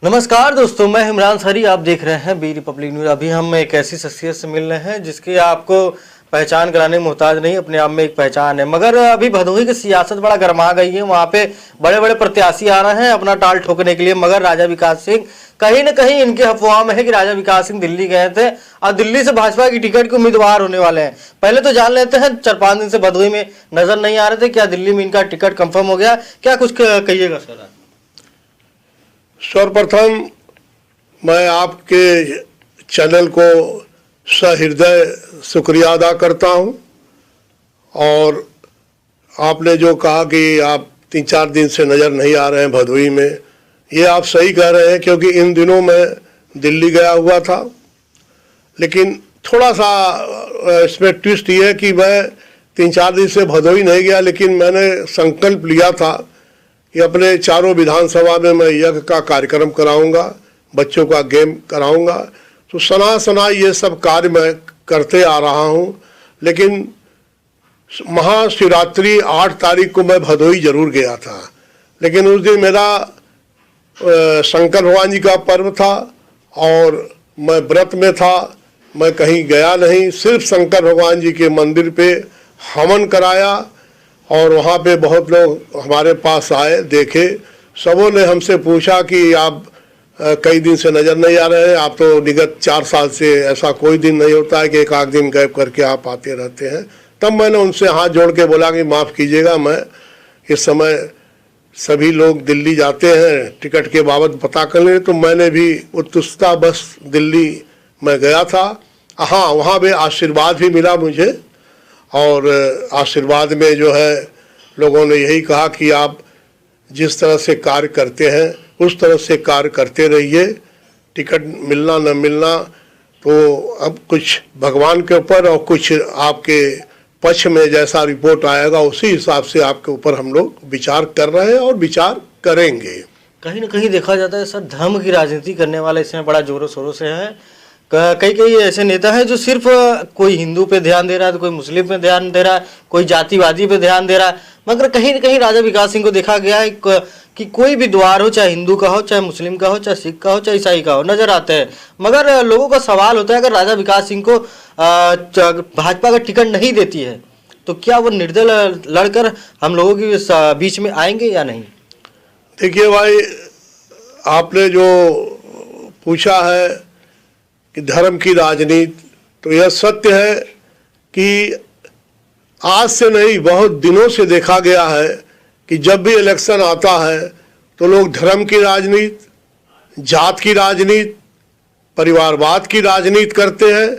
नमस्कार दोस्तों, मैं इमरान सरी, आप देख रहे हैं बी रिपब्लिक न्यूज़। अभी हम एक ऐसी शख्सियत से मिल रहे हैं जिसके आपको पहचान कराने में मोहताज नहीं, अपने आप में एक पहचान है। मगर अभी भदोही की सियासत बड़ा गर्मा गई है, वहाँ पे बड़े बड़े प्रत्याशी आ रहे हैं अपना टाल ठोकने के लिए। मगर राजा विकास सिंह कहीं न कहीं इनके अफवाह में है कि राजा विकास सिंह दिल्ली गए थे और दिल्ली से भाजपा की टिकट के उम्मीदवार होने वाले हैं। पहले तो जान लेते हैं, 4-5 दिन से भदोही में नजर नहीं आ रहे थे, क्या दिल्ली में इनका टिकट कंफर्म हो गया? क्या कुछ कहिएगा सर? सर्वप्रथम मैं आपके चैनल को सहृदय शुक्रिया अदा करता हूं। और आपने जो कहा कि आप 3-4 दिन से नज़र नहीं आ रहे हैं भदोही में, ये आप सही कह रहे हैं, क्योंकि इन दिनों मैं दिल्ली गया हुआ था। लेकिन थोड़ा सा इसमें ट्विस्ट ये है कि मैं 3-4 दिन से भदोही नहीं गया, लेकिन मैंने संकल्प लिया था कि अपने चारों विधानसभा में मैं यज्ञ का कार्यक्रम कराऊंगा, बच्चों का गेम कराऊंगा। तो सना ये सब कार्य मैं करते आ रहा हूं। लेकिन महाशिवरात्रि 8 तारीख को मैं भदोही जरूर गया था, लेकिन उस दिन मेरा शंकर भगवान जी का पर्व था और मैं व्रत में था। मैं कहीं गया नहीं, सिर्फ शंकर भगवान जी के मंदिर पे हवन कराया और वहाँ पे बहुत लोग हमारे पास आए, देखे। सबों ने हमसे पूछा कि आप कई दिन से नज़र नहीं आ रहे हैं, आप तो विगत 4 साल से ऐसा कोई दिन नहीं होता है कि एक आध दिन गैप करके आप आते रहते हैं। तब मैंने उनसे हाथ जोड़ के बोला कि माफ़ कीजिएगा, मैं इस समय सभी लोग दिल्ली जाते हैं टिकट के बाबत पता करने, तो मैंने भी उत्सुकता बस दिल्ली में गया था। हाँ, वहाँ पे आशीर्वाद भी मिला मुझे, और आशीर्वाद में जो है लोगों ने यही कहा कि आप जिस तरह से कार्य करते हैं उस तरह से कार्य करते रहिए। टिकट मिलना न मिलना तो अब कुछ भगवान के ऊपर और कुछ आपके पक्ष में जैसा रिपोर्ट आएगा उसी हिसाब से आपके ऊपर हम लोग विचार कर रहे हैं और विचार करेंगे। कहीं ना कहीं देखा जाता है सर, धर्म की राजनीति करने वाले इसमें बड़ा जोरों शोरों से हैं। कई ऐसे नेता हैं जो सिर्फ कोई हिंदू पे ध्यान दे रहा है, तो कोई मुस्लिम पे ध्यान दे रहा है, कोई जातिवादी पे ध्यान दे रहा है। मगर कहीं ना कहीं राजा विकास सिंह को देखा गया है कि कोई भी द्वार हो, चाहे हिंदू का हो, चाहे मुस्लिम का हो, चाहे सिख का हो, चाहे ईसाई का हो, नजर आते हैं। मगर लोगों का सवाल होता है, अगर राजा विकास सिंह को भाजपा का टिकट नहीं देती है तो क्या वो निर्दल लड़कर हम लोगों के बीच में आएंगे या नहीं? देखिए भाई, आपने जो पूछा है कि धर्म की राजनीति, तो यह सत्य है कि आज से नहीं बहुत दिनों से देखा गया है कि जब भी इलेक्शन आता है तो लोग धर्म की राजनीति, जात की राजनीति, परिवारवाद की राजनीति करते हैं।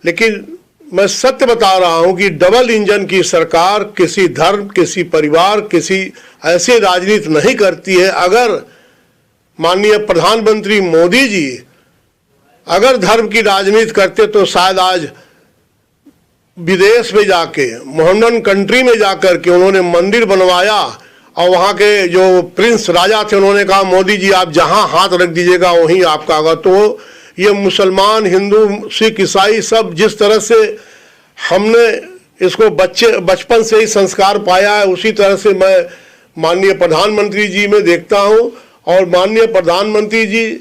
लेकिन मैं सत्य बता रहा हूं कि डबल इंजन की सरकार किसी धर्म, किसी परिवार, किसी ऐसे राजनीति नहीं करती है। अगर माननीय प्रधानमंत्री मोदी जी अगर धर्म की राजनीति करते तो शायद आज विदेश में जाके, मोहम्मदन कंट्री में जाकर के उन्होंने मंदिर बनवाया और वहाँ के जो प्रिंस राजा थे उन्होंने कहा मोदी जी आप जहाँ हाथ रख दीजिएगा वहीं आपका आगा। तो ये मुसलमान, हिंदू, सिख, ईसाई सब जिस तरह से हमने इसको बचपन से ही संस्कार पाया है, उसी तरह से मैं माननीय प्रधानमंत्री जी में देखता हूँ। और माननीय प्रधानमंत्री जी,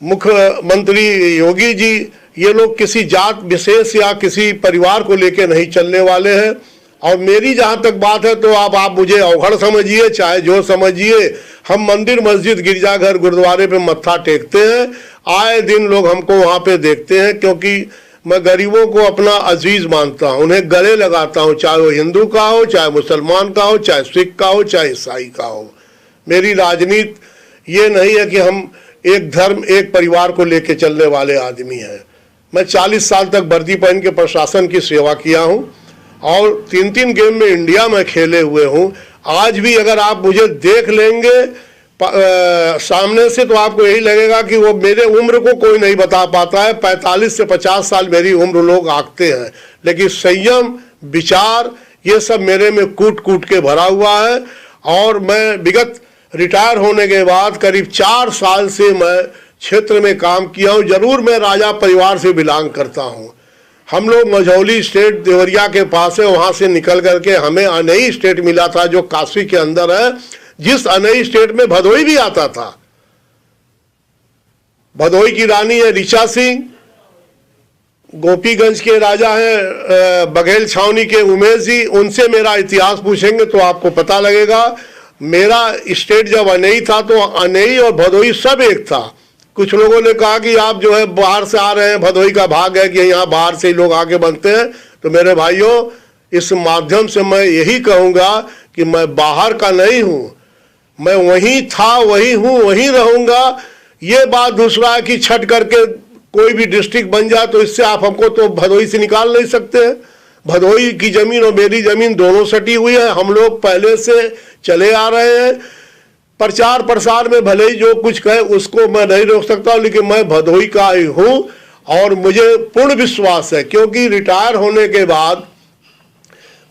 मुख्यमंत्री योगी जी, ये लोग किसी जात विशेष या किसी परिवार को लेके नहीं चलने वाले हैं। और मेरी जहाँ तक बात है तो आप मुझे अवघड़ समझिए चाहे जो समझिए, हम मंदिर, मस्जिद, गिरजाघर, गुरुद्वारे पे मत्था टेकते हैं। आए दिन लोग हमको वहाँ पे देखते हैं, क्योंकि मैं गरीबों को अपना अजीज मानता हूँ, उन्हें गले लगाता हूँ, चाहे वो हिंदू का हो, चाहे मुसलमान का हो, चाहे सिख का हो, चाहे ईसाई का हो। मेरी राजनीति ये नहीं है कि हम एक धर्म, एक परिवार को लेके चलने वाले आदमी हैं। मैं 40 साल तक वर्दी पहन के प्रशासन की सेवा किया हूँ और 3 गेम में इंडिया में खेले हुए हूँ। आज भी अगर आप मुझे देख लेंगे सामने से तो आपको यही लगेगा कि वो मेरे उम्र को कोई नहीं बता पाता है। 45 से 50 साल मेरी उम्र लोग आंकते हैं, लेकिन संयम, विचार, ये सब मेरे में कूट कूट के भरा हुआ है। और मैं विगत रिटायर होने के बाद करीब 4 साल से मैं क्षेत्र में काम किया हूँ। जरूर मैं राजा परिवार से बिलोंग करता हूँ। हम लोग मझौली स्टेट देवरिया के पास है, वहाँ से निकल करके हमें अनई स्टेट मिला था जो काशी के अंदर है, जिस अनई स्टेट में भदोही भी आता था। भदोही की रानी है ऋचा सिंह, गोपीगंज के राजा हैं बघेल छावनी के उमेश जी। उनसे मेरा इतिहास पूछेंगे तो आपको पता लगेगा। मेरा स्टेट जब अनई था तो अनई और भदोही सब एक था। कुछ लोगों ने कहा कि आप जो है बाहर से आ रहे हैं, भदोही का भाग है कि यहाँ बाहर से ही लोग आके बनते हैं। तो मेरे भाइयों, इस माध्यम से मैं यही कहूँगा कि मैं बाहर का नहीं हूँ, मैं वहीं था, वही हूँ, वहीं रहूँगा। ये बात दूसरा है कि छट करके कोई भी डिस्ट्रिक्ट बन जाए तो इससे आप हमको तो भदोही से निकाल नहीं सकते हैं। भदोही की जमीन और मेरी जमीन दोनों सटी हुई है, हम लोग पहले से चले आ रहे हैं। प्रचार प्रसार में भले ही जो कुछ कहे उसको मैं नहीं रोक सकता, लेकिन मैं भदोही का ही हूँ और मुझे पूर्ण विश्वास है, क्योंकि रिटायर होने के बाद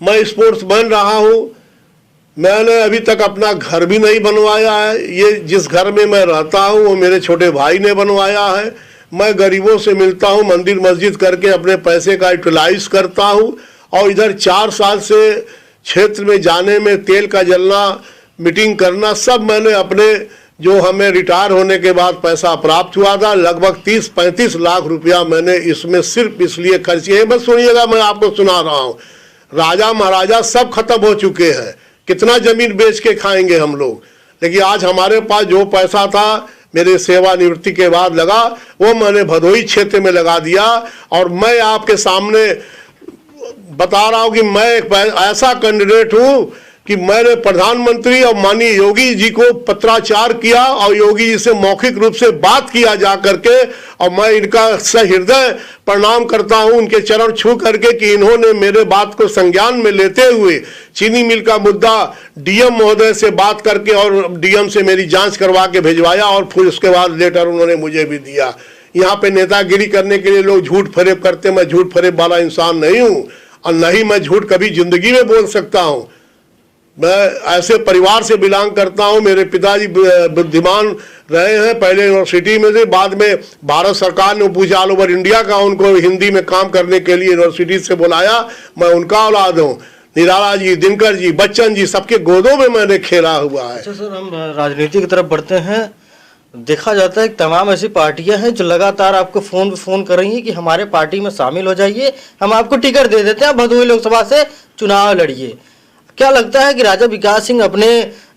मैं स्पोर्ट्स बन रहा हूँ। मैंने अभी तक अपना घर भी नहीं बनवाया है। ये जिस घर में मैं रहता हूँ वो मेरे छोटे भाई ने बनवाया है। मैं गरीबों से मिलता हूँ, मंदिर मस्जिद करके अपने पैसे का यूटिलाइज करता हूँ। और इधर 4 साल से क्षेत्र में जाने में, तेल का जलना, मीटिंग करना, सब मैंने अपने जो हमें रिटायर होने के बाद पैसा प्राप्त हुआ था, लगभग 30-35 लाख रुपया मैंने इसमें सिर्फ इसलिए खर्च किए। बस सुनिएगा, मैं आपको सुना रहा हूँ। राजा महाराजा सब खत्म हो चुके हैं, कितना जमीन बेच के खाएंगे हम लोग। लेकिन आज हमारे पास जो पैसा था मेरे सेवानिवृत्ति के बाद लगा, वो मैंने भदोही क्षेत्र में लगा दिया। और मैं आपके सामने बता रहा हूँ कि मैं एक ऐसा कैंडिडेट हूँ कि मैंने प्रधानमंत्री और माननीय योगी जी को पत्राचार किया और योगी जी से मौखिक रूप से बात किया जा करके, और मैं इनका सहृदय प्रणाम करता हूं, उनके चरण छू करके कि इन्होंने मेरे बात को संज्ञान में लेते हुए चीनी मिल का मुद्दा डीएम महोदय से बात करके और डीएम से मेरी जांच करवा के भिजवाया, और फिर उसके बाद लेटर उन्होंने मुझे भी दिया। यहाँ पे नेतागिरी करने के लिए लोग झूठ फरेब करते, मैं झूठ फरेब वाला इंसान नहीं हूँ और नहीं मैं झूठ कभी जिंदगी में बोल सकता हूँ। मैं ऐसे परिवार से बिलोंग करता हूं। मेरे पिताजी बुद्धिमान रहे हैं, पहले यूनिवर्सिटी में से, बाद में भारत सरकार ने पूछा ऑल ओवर इंडिया का उनको हिंदी में काम करने के लिए यूनिवर्सिटी से बुलाया। मैं उनका औलाद हूं। निराला जी, दिनकर जी, बच्चन जी, सबके गोदों में मैंने खेला हुआ है। अच्छा सर, हम राजनीति की तरफ बढ़ते हैं। देखा जाता है कि तमाम ऐसी पार्टियां हैं जो लगातार आपको फोन कर रही हैं कि हमारे पार्टी में शामिल हो जाइए, हम आपको टिकट दे देते हैं, भदोही लोकसभा से चुनाव लड़िए। क्या लगता है कि राजा विकास सिंह अपने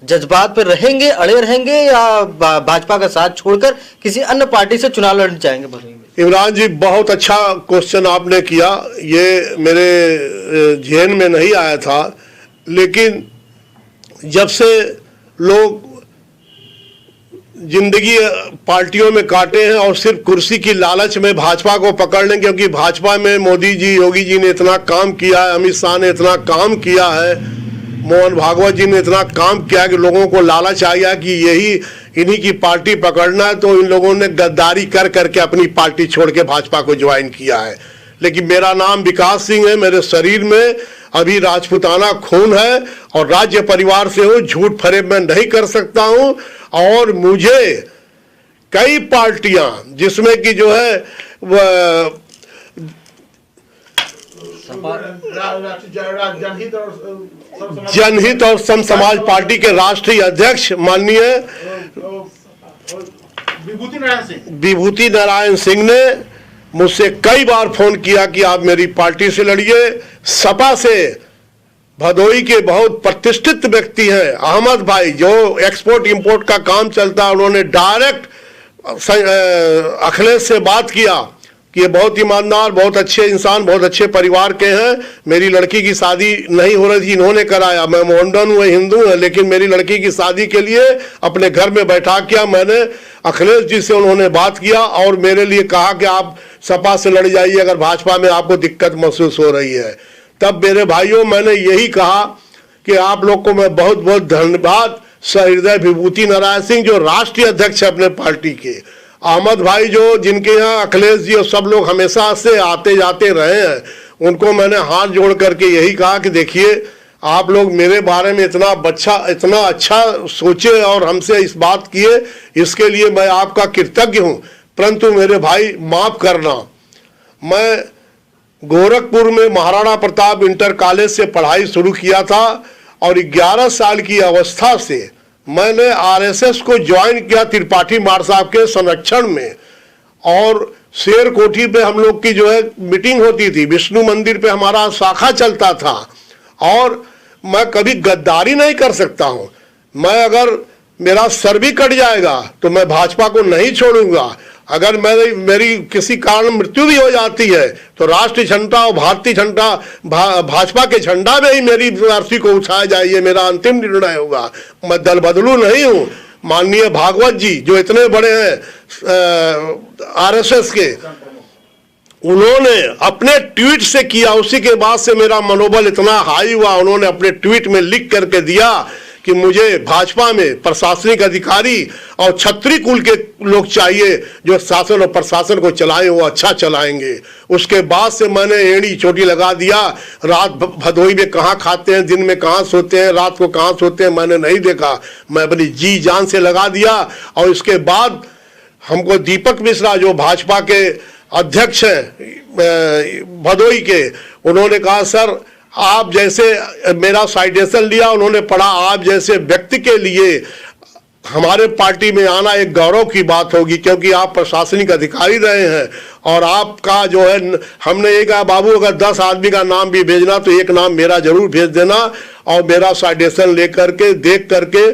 जज्बात पर रहेंगे, अड़े रहेंगे, या भाजपा का साथ छोड़कर किसी अन्य पार्टी से चुनाव लड़ना चाहेंगे भदोही में? इमरान जी, बहुत अच्छा क्वेश्चन आपने किया। ये मेरे ध्यान में नहीं आया था, लेकिन जब से लोग जिंदगी पार्टियों में काटे हैं और सिर्फ कुर्सी की लालच में भाजपा को पकड़ लें, क्योंकि भाजपा में मोदी जी, योगी जी ने इतना काम किया है, अमित शाह ने इतना काम किया है, मोहन भागवत जी ने इतना काम किया कि लोगों को लालच आ गया कि यही इन्हीं की पार्टी पकड़ना है। तो इन लोगों ने गद्दारी कर करके अपनी पार्टी छोड़ के भाजपा को ज्वाइन किया है। लेकिन मेरा नाम विकास सिंह है, मेरे शरीर में अभी राजपूताना खून है और राज्य परिवार से हूँ, झूठ फरेब मैं नहीं कर सकता हूँ। और मुझे कई पार्टियां, जिसमें कि जो है जनहित और सम समाज पार्टी के राष्ट्रीय अध्यक्ष माननीय विभूति नारायण सिंह ने मुझसे कई बार फोन किया कि आप मेरी पार्टी से लड़िए। सपा से भदोही के बहुत प्रतिष्ठित व्यक्ति हैं अहमद भाई, जो एक्सपोर्ट इंपोर्ट का काम चलता है, उन्होंने डायरेक्ट अखिलेश से बात किया कि ये बहुत ईमानदार, बहुत अच्छे इंसान, बहुत अच्छे परिवार के हैं। मेरी लड़की की शादी नहीं हो रही थी, इन्होंने कराया। मैं मोहनडन हूँ, हिंदू है, लेकिन मेरी लड़की की शादी के लिए अपने घर में बैठा किया मैंने। अखिलेश जी से उन्होंने बात किया और मेरे लिए कहा कि आप सपा से लड़ जाइए अगर भाजपा में आपको दिक्कत महसूस हो रही है। तब मेरे भाइयों, मैंने यही कहा कि आप लोग को मैं बहुत बहुत धन्यवाद। सहृदय विभूति नारायण सिंह जो राष्ट्रीय अध्यक्ष है अपने पार्टी के, अहमद भाई जो जिनके यहाँ अखिलेश जी और सब लोग हमेशा से आते जाते रहे हैं, उनको मैंने हाथ जोड़ करके यही कहा कि देखिए, आप लोग मेरे बारे में इतना अच्छा सोचे और हमसे इस बात किए, इसके लिए मैं आपका कृतज्ञ हूँ। परंतु मेरे भाई माफ करना, मैं गोरखपुर में महाराणा प्रताप इंटर कॉलेज से पढ़ाई शुरू किया था और 11 साल की अवस्था से मैंने आरएसएस को ज्वाइन किया त्रिपाठी मार साहब के संरक्षण में। और शेर कोठी पे हम लोग की जो है मीटिंग होती थी, विष्णु मंदिर पे हमारा शाखा चलता था। और मैं कभी गद्दारी नहीं कर सकता हूं। मैं अगर मेरा सर भी कट जाएगा तो मैं भाजपा को नहीं छोड़ूंगा। अगर मेरी किसी कारण मृत्यु भी हो जाती है तो राष्ट्रीय झंडा और भारतीय झंडा भाजपा के झंडा में ही मेरी अर्थी को उठाया जाए, ये मेरा अंतिम निर्णय होगा। मैं दल बदलू नहीं हूं। माननीय भागवत जी जो इतने बड़े हैं आरएसएस के, उन्होंने अपने ट्वीट से किया, उसी के बाद से मेरा मनोबल इतना हाई हुआ। उन्होंने अपने ट्वीट में लिख करके दिया कि मुझे भाजपा में प्रशासनिक अधिकारी और क्षत्रिय कुल के लोग चाहिए जो शासन और प्रशासन को चलाएं, वो अच्छा चलाएंगे। उसके बाद से मैंने एड़ी चोटी लगा दिया। रात भदोई में कहाँ खाते हैं, दिन में कहाँ सोते हैं, रात को कहाँ सोते हैं, मैंने नहीं देखा। मैं अपनी जी जान से लगा दिया। और इसके बाद हमको दीपक मिश्रा जो भाजपा के अध्यक्ष हैं भदोई के, उन्होंने कहा सर आप जैसे, मेरा साइटेशन लिया, उन्होंने पढ़ा, आप जैसे व्यक्ति के लिए हमारे पार्टी में आना एक गौरव की बात होगी, क्योंकि आप प्रशासनिक अधिकारी रहे हैं। और आपका जो है, हमने ये कहा बाबू अगर 10 आदमी का नाम भी भेजना तो एक नाम मेरा जरूर भेज देना, और मेरा साइटेशन लेकर के देख करके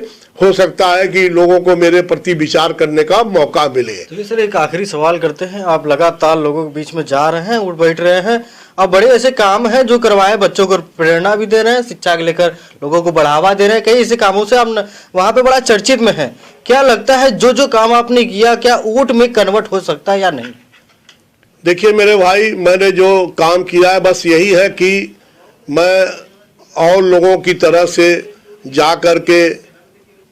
हो सकता है कि लोगों को मेरे प्रति विचार करने का मौका मिले। चलिए सर, एक आखिरी सवाल करते हैं। आप लगातार लोगों के बीच में जा रहे हैं, उठ बैठ रहे हैं, अब बड़े ऐसे काम हैं जो करवाए, बच्चों को प्रेरणा भी दे रहे हैं, शिक्षा को लेकर लोगों को बढ़ावा दे रहे हैं, कई ऐसे कामों से आप वहां पे बड़ा चर्चित में हैं। क्या लगता है जो जो काम आपने किया क्या वोट में कन्वर्ट हो सकता है या नहीं? देखिए मेरे भाई, मैंने जो काम किया है बस यही है कि मैं और लोगों की तरह से जा करके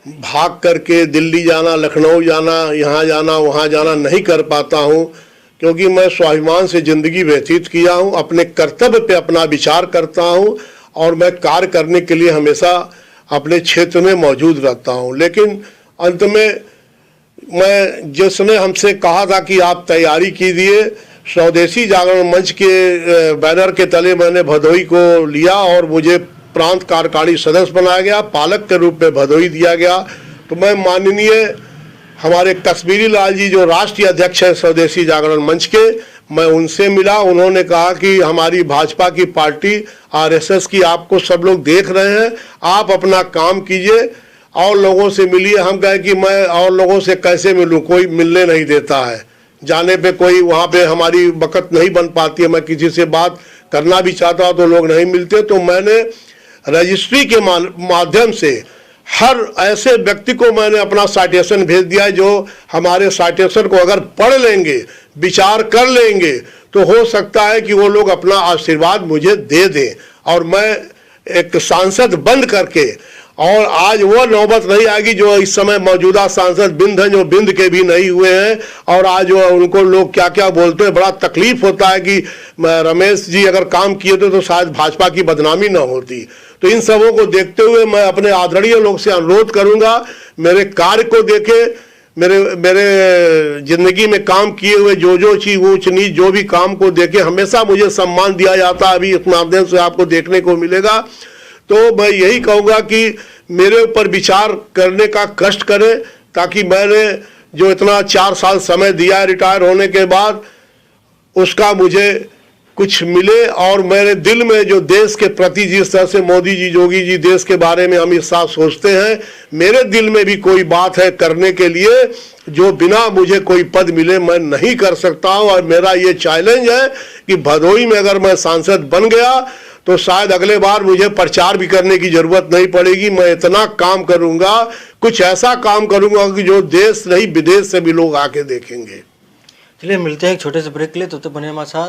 भाग करके दिल्ली जाना, लखनऊ जाना, यहाँ जाना, वहाँ जाना नहीं कर पाता हूँ, क्योंकि मैं स्वाभिमान से ज़िंदगी व्यतीत किया हूँ। अपने कर्तव्य पे अपना विचार करता हूँ और मैं कार्य करने के लिए हमेशा अपने क्षेत्र में मौजूद रहता हूँ। लेकिन अंत में मैं, जिसने हमसे कहा था कि आप तैयारी कीजिए, स्वदेशी जागरण मंच के बैनर के तले मैंने भदोई को लिया और मुझे प्रांत कार्यकारिणी सदस्य बनाया गया, पालक के रूप में भदोई दिया गया। तो मैं माननीय हमारे कश्मीरी लाल जी जो राष्ट्रीय अध्यक्ष है स्वदेशी जागरण मंच के, मैं उनसे मिला। उन्होंने कहा कि हमारी भाजपा की पार्टी आरएसएस की आपको सब लोग देख रहे हैं, आप अपना काम कीजिए और लोगों से मिलिए। हम कहे कि मैं और लोगों से कैसे मिलूं, कोई मिलने नहीं देता है, जाने पे कोई वहाँ पे हमारी बकत नहीं बन पाती है। मैं किसी से बात करना भी चाहता हूँ तो लोग नहीं मिलते। तो मैंने रजिस्ट्री के माध्यम से हर ऐसे व्यक्ति को मैंने अपना साइटेशन भेज दिया है जो हमारे साइटेशन को अगर पढ़ लेंगे, विचार कर लेंगे, तो हो सकता है कि वो लोग अपना आशीर्वाद मुझे दे दें और मैं एक सांसद बन करके, और आज वो नौबत नहीं आएगी जो इस समय मौजूदा सांसद बिंद हैं, जो बिंद के भी नहीं हुए हैं। और आज उनको लोग क्या क्या बोलते हैं, बड़ा तकलीफ होता है कि रमेश जी अगर काम किए तो शायद भाजपा की बदनामी न होती। तो इन सबों को देखते हुए मैं अपने आदरणीय लोग से अनुरोध करूंगा, मेरे कार्य को देखे, मेरे जिंदगी में काम किए हुए जो चीज ऊंच नीच जो भी काम को देखे, हमेशा मुझे सम्मान दिया जाता है, अभी इस माध्यम से आपको देखने को मिलेगा। तो मैं यही कहूँगा कि मेरे ऊपर विचार करने का कष्ट करें, ताकि मैंने जो इतना 4 साल समय दिया रिटायर होने के बाद, उसका मुझे कुछ मिले। और मेरे दिल में जो देश के प्रति जिस तरह से मोदी जी, योगी जी देश के बारे में अमित शाह सोचते हैं, मेरे दिल में भी कोई बात है करने के लिए जो बिना मुझे कोई पद मिले मैं नहीं कर सकता हूँ। और मेरा ये चैलेंज है कि भदोई में अगर मैं सांसद बन गया तो शायद अगले बार मुझे प्रचार भी करने की जरूरत नहीं पड़ेगी। मैं इतना काम करूंगा, कुछ ऐसा काम करूंगा कि जो देश नहीं विदेश से भी लोग आके देखेंगे। चलिए मिलते हैं एक छोटे से ब्रेक के लिए, तो बने हमारे साथ।